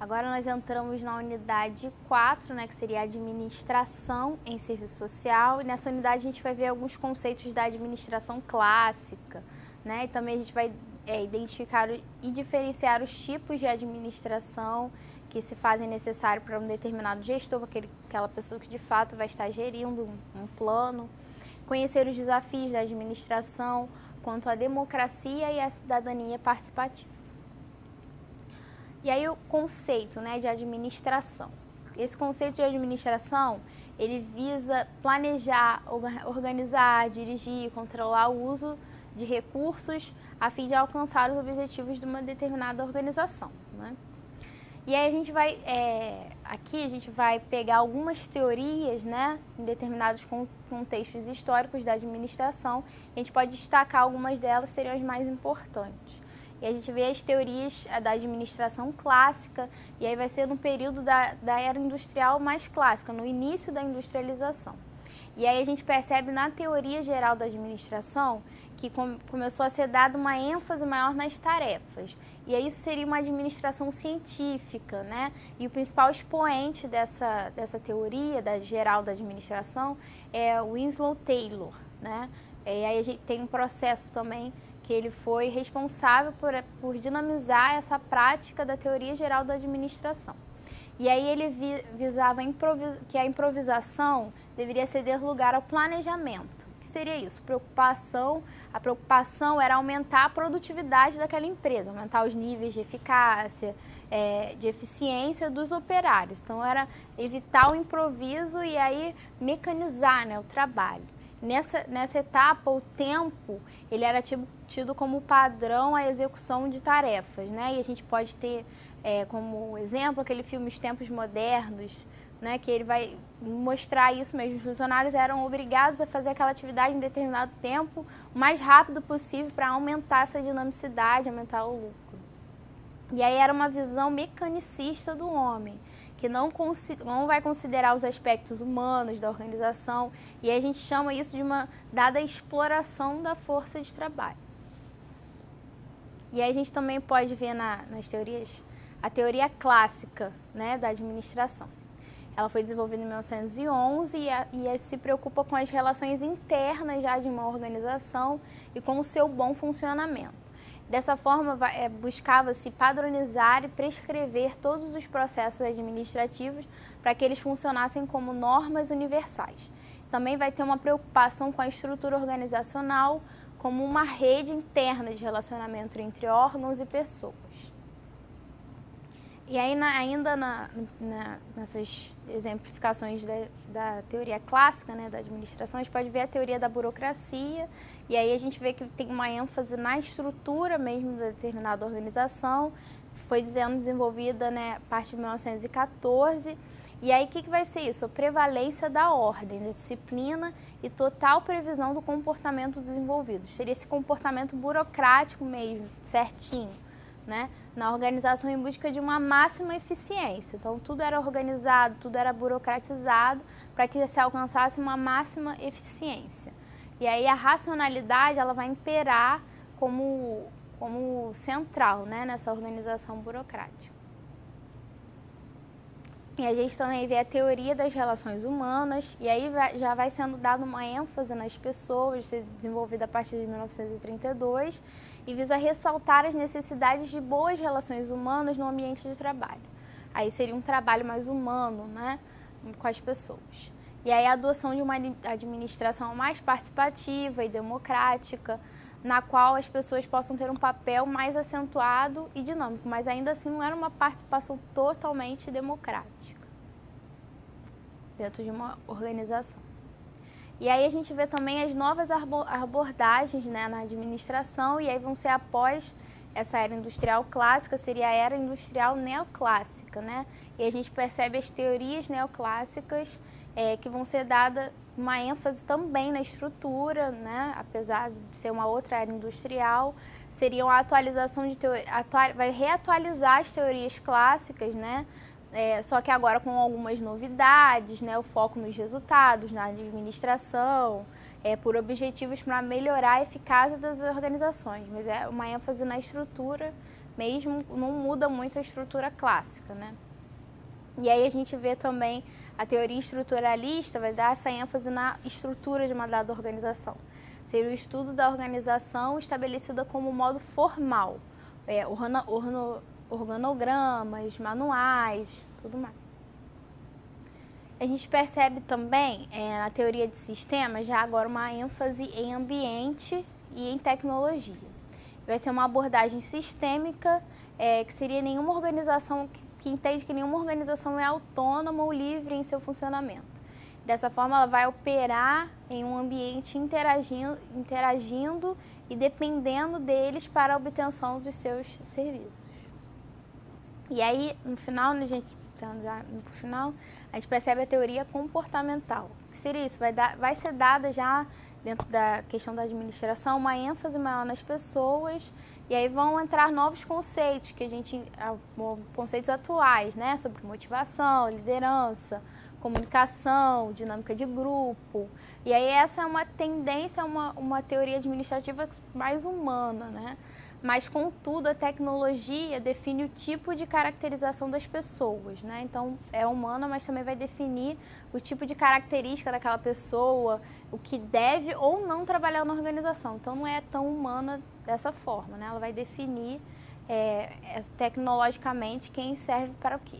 Agora nós entramos na unidade 4, né, que seria a administração em serviço social, e nessa unidade a gente vai ver alguns conceitos da administração clássica, né, e também a gente vai identificar e diferenciar os tipos de administração que se fazem necessário para um determinado gestor, aquela pessoa que de fato vai estar gerindo um plano, conhecer os desafios da administração quanto à democracia e à cidadania participativa. E aí o conceito, né, de administração. Esse conceito de administração, ele visa planejar, organizar, dirigir, controlar o uso de recursos a fim de alcançar os objetivos de uma determinada organização, né? E aí a gente vai, aqui a gente vai pegar algumas teorias, né, em determinados contextos históricos da administração. A gente pode destacar algumas delas, seriam as mais importantes. E a gente vê as teorias da administração clássica, e aí vai ser no período da era industrial mais clássica, no início da industrialização. E aí a gente percebe na teoria geral da administração que começou a ser dada uma ênfase maior nas tarefas. E aí isso seria uma administração científica, né? E o principal expoente dessa teoria geral da administração é o Winslow Taylor, né? E aí a gente tem um processo também que ele foi responsável por dinamizar essa prática da teoria geral da administração. E aí ele visava que a improvisação deveria ceder lugar ao planejamento. O que seria isso? A preocupação era aumentar a produtividade daquela empresa, aumentar os níveis de eficácia, de eficiência dos operários. Então era evitar o improviso e aí mecanizar, né, o trabalho. Nessa etapa, o tempo ele era tido como padrão à execução de tarefas, né? E a gente pode ter como exemplo aquele filme Os Tempos Modernos, né? Que ele vai mostrar isso mesmo. Os funcionários eram obrigados a fazer aquela atividade em determinado tempo, o mais rápido possível, para aumentar essa dinamicidade, aumentar o lucro. E aí era uma visão mecanicista do homem, que não vai considerar os aspectos humanos da organização, e aí a gente chama isso de uma dada exploração da força de trabalho. E aí a gente também pode ver nas teorias, a teoria clássica, né, da administração. Ela foi desenvolvida em 1911 e se preocupa com as relações internas já de uma organização e com o seu bom funcionamento. Dessa forma, buscava-se padronizar e prescrever todos os processos administrativos para que eles funcionassem como normas universais. Também vai ter uma preocupação com a estrutura organizacional como uma rede interna de relacionamento entre órgãos e pessoas. E aí, nessas exemplificações da teoria clássica, né, da administração, a gente pode ver a teoria da burocracia, e aí a gente vê que tem uma ênfase na estrutura mesmo da determinada organização, foi desenvolvida, né, a partir de 1914, e aí o que vai ser isso? A prevalência da ordem, da disciplina e total previsão do comportamento desenvolvido. Seria esse comportamento burocrático mesmo, certinho, né, na organização em busca de uma máxima eficiência. Então, tudo era organizado, tudo era burocratizado para que se alcançasse uma máxima eficiência. E aí a racionalidade ela vai imperar como central, né, nessa organização burocrática. E a gente também vê a teoria das relações humanas, e aí já vai sendo dada uma ênfase nas pessoas, desenvolvida a partir de 1932, e visa ressaltar as necessidades de boas relações humanas no ambiente de trabalho. Aí seria um trabalho mais humano, né, com as pessoas. E aí a adoção de uma administração mais participativa e democrática, na qual as pessoas possam ter um papel mais acentuado e dinâmico, mas ainda assim não era uma participação totalmente democrática dentro de uma organização. E aí a gente vê também as novas abordagens, né, na administração, e aí vão ser após essa era industrial clássica, seria a era industrial neoclássica, né? E a gente percebe as teorias neoclássicas que vão ser dada uma ênfase também na estrutura, né? Apesar de ser uma outra era industrial, seriam a atualização de vai reatualizar as teorias clássicas, né? Só que agora com algumas novidades, né? O foco nos resultados, na administração, por objetivos para melhorar a eficácia das organizações, mas é uma ênfase na estrutura mesmo não muda muito a estrutura clássica, né? E aí a gente vê também a teoria estruturalista vai dar essa ênfase na estrutura de uma dada organização. Seria o estudo da organização estabelecida como modo formal, organogramas, manuais, tudo mais. A gente percebe também, na teoria de sistemas, já agora uma ênfase em ambiente e em tecnologia. Vai ser uma abordagem sistêmica, que seria nenhuma organização que entende que nenhuma organização é autônoma ou livre em seu funcionamento. Dessa forma, ela vai operar em um ambiente interagindo e dependendo deles para a obtenção dos seus serviços. E aí, no final, a gente percebe a teoria comportamental. O que seria isso? Vai ser dada já, dentro da questão da administração, uma ênfase maior nas pessoas, e aí vão entrar novos conceitos, conceitos atuais, né? Sobre motivação, liderança, comunicação, dinâmica de grupo. E aí essa é uma tendência, uma teoria administrativa mais humana, né? Mas, contudo, a tecnologia define o tipo de caracterização das pessoas, né? Então, é humana, mas também vai definir o tipo de característica daquela pessoa, o que deve ou não trabalhar na organização. Então, não é tão humana dessa forma, né? Ela vai definir tecnologicamente quem serve para o quê.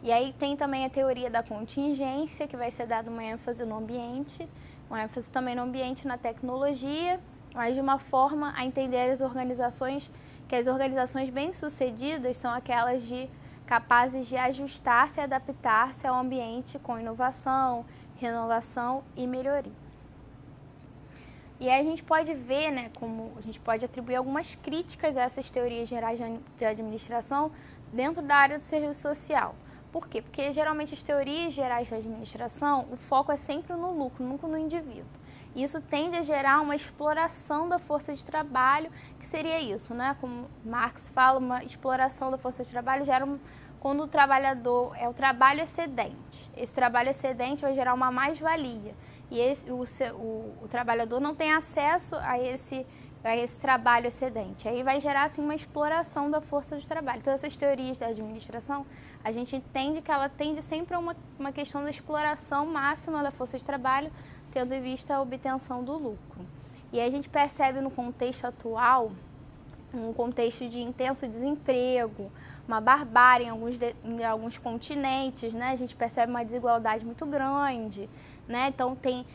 E aí tem também a teoria da contingência, que vai ser dada uma ênfase no ambiente, uma ênfase também no ambiente e na tecnologia, mas de uma forma a entender que as organizações bem-sucedidas são aquelas capazes de ajustar-se e adaptar-se ao ambiente com inovação, renovação e melhoria. E aí a gente pode ver, né, como a gente pode atribuir algumas críticas a essas teorias gerais de administração dentro da área do serviço social. Por quê? Porque geralmente as teorias gerais de administração, o foco é sempre no lucro, nunca no indivíduo. Isso tende a gerar uma exploração da força de trabalho, que seria isso, né? Como Marx fala, uma exploração da força de trabalho gera quando o trabalhador é o trabalho excedente. Esse trabalho excedente vai gerar uma mais-valia e o trabalhador não tem acesso a esse trabalho excedente. Aí vai gerar assim, uma exploração da força de trabalho. Então, essas teorias da administração, a gente entende que ela tende sempre a uma questão da exploração máxima da força de trabalho, tendo em vista a obtenção do lucro. E aí a gente percebe no contexto atual, um contexto de intenso desemprego, uma barbárie em alguns continentes, né? A gente percebe uma desigualdade muito grande, né? Então tem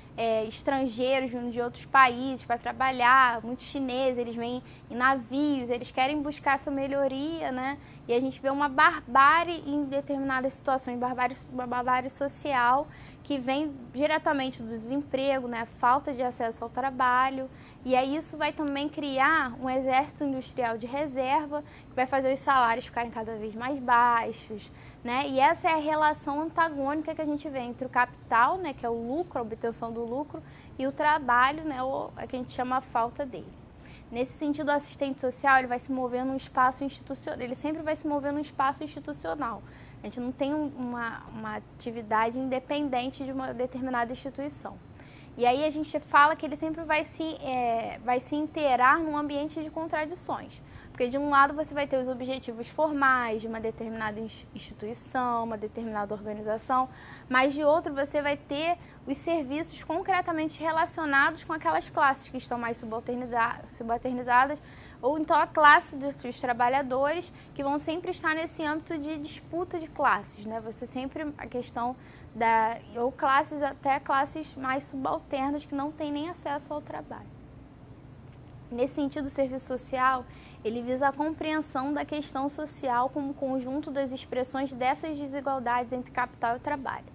estrangeiros vindo de outros países para trabalhar, muitos chineses, eles vêm em navios, eles querem buscar essa melhoria, né? E a gente vê uma barbárie em determinadas situações, uma barbárie social que vem diretamente do desemprego, né? Falta de acesso ao trabalho. E aí isso vai também criar um exército industrial de reserva que vai fazer os salários ficarem cada vez mais baixos, né? E essa é a relação antagônica que a gente vê entre o capital, né, que é o lucro, a obtenção do lucro, e o trabalho, né, ou a que a gente chama a falta dele. Nesse sentido, o assistente social ele vai se mover num espaço institucional, ele sempre vai se mover num espaço institucional. A gente não tem uma atividade independente de uma determinada instituição. E aí a gente fala que ele sempre vai se inteirar num ambiente de contradições. Porque de um lado você vai ter os objetivos formais de uma determinada instituição, uma determinada organização, mas de outro você vai ter os serviços concretamente relacionados com aquelas classes que estão mais subalternizadas, ou então a classe dos trabalhadores que vão sempre estar nesse âmbito de disputa de classes, né? Você sempre a questão ou classes, até classes mais subalternas que não têm nem acesso ao trabalho. Nesse sentido, o serviço social, ele visa a compreensão da questão social como conjunto das expressões dessas desigualdades entre capital e trabalho.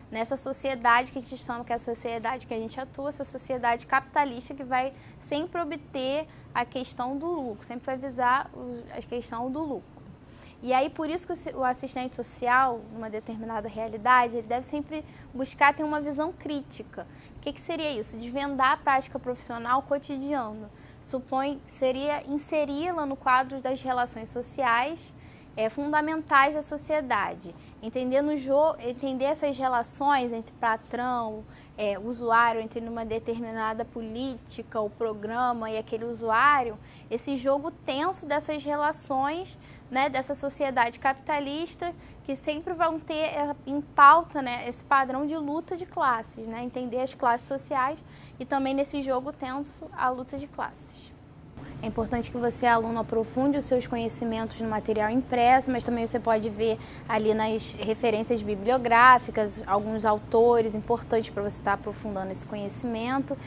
Nessa sociedade que a gente chama, que é a sociedade que a gente atua, essa sociedade capitalista que vai sempre obter a questão do lucro, sempre vai visar a questão do lucro. E aí, por isso que o assistente social, numa determinada realidade, ele deve sempre buscar ter uma visão crítica. O que seria isso? Desvendar a prática profissional cotidiana. Seria inseri-la no quadro das relações sociais fundamentais da sociedade. Entender essas relações entre patrão, usuário entre numa determinada política ou programa e aquele usuário, esse jogo tenso dessas relações, né, dessa sociedade capitalista que sempre vão ter em pauta, né, esse padrão de luta de classes, né, entender as classes sociais e também nesse jogo tenso a luta de classes. É importante que você, aluno, aprofunde os seus conhecimentos no material impresso, mas também você pode ver ali nas referências bibliográficas alguns autores importantes para você estar aprofundando esse conhecimento.